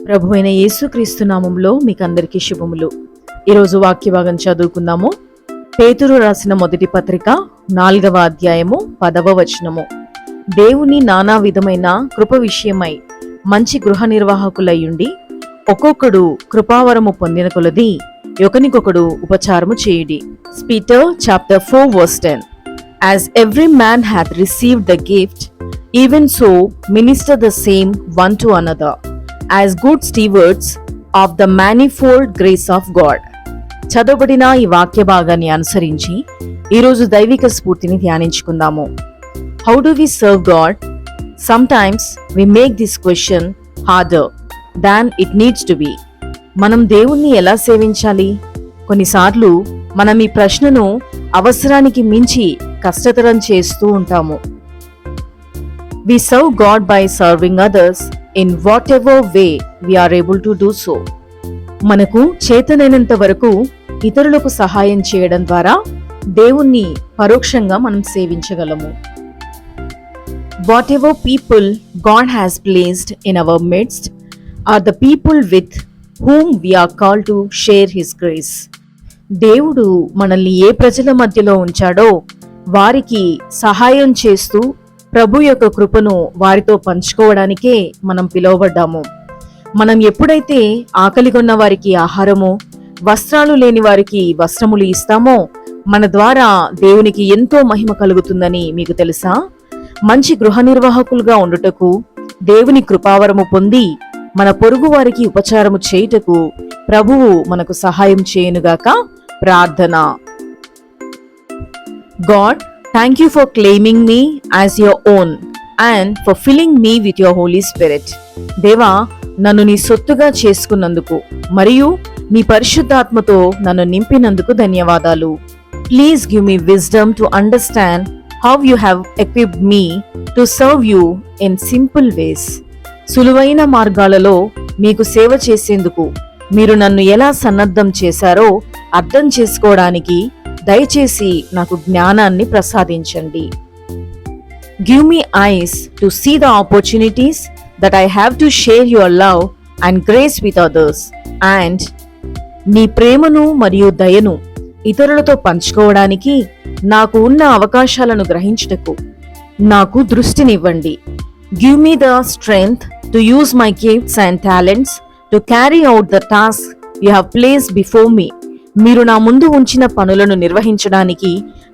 ప్రభు అయిన యేసుక్రీస్తు నామములో మీకందరికీ శుభములు. ఈరోజు వాక్య భాగం చదువుకుందాము. పేతురు రాసిన మొదటి పత్రిక 4వ అధ్యాయము 10వ వచనము. దేవుని నానా విధమైన కృప విషయమై మంచి గృహ నిర్వాహకులయ్యుండి ఒక్కొక్కడు కృపావరము పొందిన కొలది ఒకనికొకడు ఉపచారము చేయుడి. Peter chapter 4 verse 10. As every man hath received the gift, even so minister the same one to another, as good stewards of the manifold grace of God. చదవబడిన ఈ వాక్య భాగాన్ని అనుసరించి ఈరోజు దైవిక స్ఫూర్తిని ధ్యానించుకుందాము. How do we serve God? Sometimes we make this question harder than it needs to be. మనం దేవుణ్ణి ఎలా సేవించాలి? కొన్నిసార్లు మనం ఈ ప్రశ్నను అవసరానికి మించి కష్టతరం చేస్తూ ఉంటాము. We serve God by serving others in whatever way we are able to do so. మనకు చేతనైనంత వరకు ఇతరులకు సహాయం చేయడం ద్వారా దేవుణ్ణి పరోక్షంగా మనం సేవించగలము. Whatever people God has placed in our midst are the people with whom we are called to share His grace. దేవుడు మనల్ని ఏ ప్రజల మధ్యలో ఉంచాడో వారికి సహాయం చేస్తూ ప్రభు యొక్క కృపను వారితో పంచుకోవడానికే మనం పిలువబడ్డాము. మనం ఎప్పుడైతే ఆకలిగొన్న వారికి ఆహారము, వస్త్రాలు లేని వారికి వస్త్రములు ఇస్తామో మన ద్వారా దేవునికి ఎంతో మహిమ కలుగుతుందని మీకు తెలుసా? మంచి గృహ నిర్వాహకులుగా ఉండుటకు, దేవుని కృపావరము పొంది మన పొరుగు వారికి ఉపచారము చేయుటకు ప్రభువు మనకు సహాయం చేయునుగాక. ప్రార్థన. God, thank you for claiming me as your own and for filling me with your Holy Spirit. దేవా, నన్ను నీ సొత్తుగా చేసుకున్నందుకు మరియు నీ పరిశుద్ధాత్మతో నన్ను నింపినందుకు ధన్యవాదాలు. Please give me wisdom to understand how you have equipped me to serve you in simple ways. సులువైన మార్గాలలో మీకు సేవ చేసేందుకు మీరు నన్ను ఎలా సన్నద్ధం చేశారో అర్థం చేసుకోవడానికి దయచేసి నాకు జ్ఞానాన్ని ప్రసాదించండి. Give me eyes to see the opportunities that I have to share your love and grace with others, and నీ ప్రేమను మరియు దయను ఇతరులతో పంచుకోవడానికి నాకు ఉన్న అవకాశాలను గ్రహించుటకు నాకు దృష్టినివ్వండి. Give me the strength to use my gifts and talents to carry out the task you have placed before me. మీరు నా ముందు ఉంచిన పనులను నిర్వహించడానికి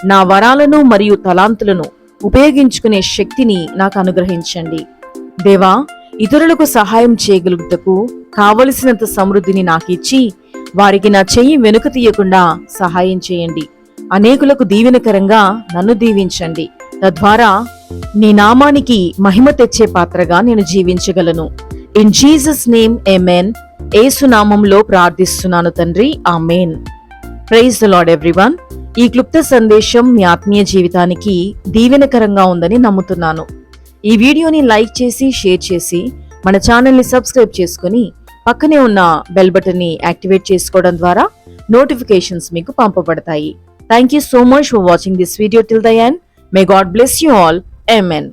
నా వరాలను మరియు తలాంతులను ఉపయోగించుకునే శక్తిని నాకు అనుగ్రహించండి. దేవా, ఇతరులకు సహాయం చేయగలుగుటకు కావలసినంత సమృద్ధిని నాకిచ్చి వారికి నా చెయ్యి వెనుక తీయకుండా సహాయం చేయండి. అనేకులకు దీవెనకరంగా నన్ను దీవించండి. తద్వారా నీ నామానికి మహిమ తెచ్చే పాత్రగా నేను జీవించగలను. In Jesus name amen. యేసు నామంలో ప్రార్థిస్తున్నాను తండ్రి, amen. Praise the lord everyone. ఈ క్లుప్త సందేశం మీ ఆత్మీయ జీవితానికి దీవెనకరంగా ఉందని నమ్ముతున్నాను. ఈ వీడియోని లైక్ చేసి షేర్ చేసి మన ఛానల్ని సబ్స్క్రైబ్ చేసుకుని పక్కనే ఉన్న బెల్ బటన్ ని యాక్టివేట్ చేసుకోవడం ద్వారా నోటిఫికేషన్స్ మీకు పంపబడతాయి. Thank you so much for watching this video till the end. May God bless you all. Amen.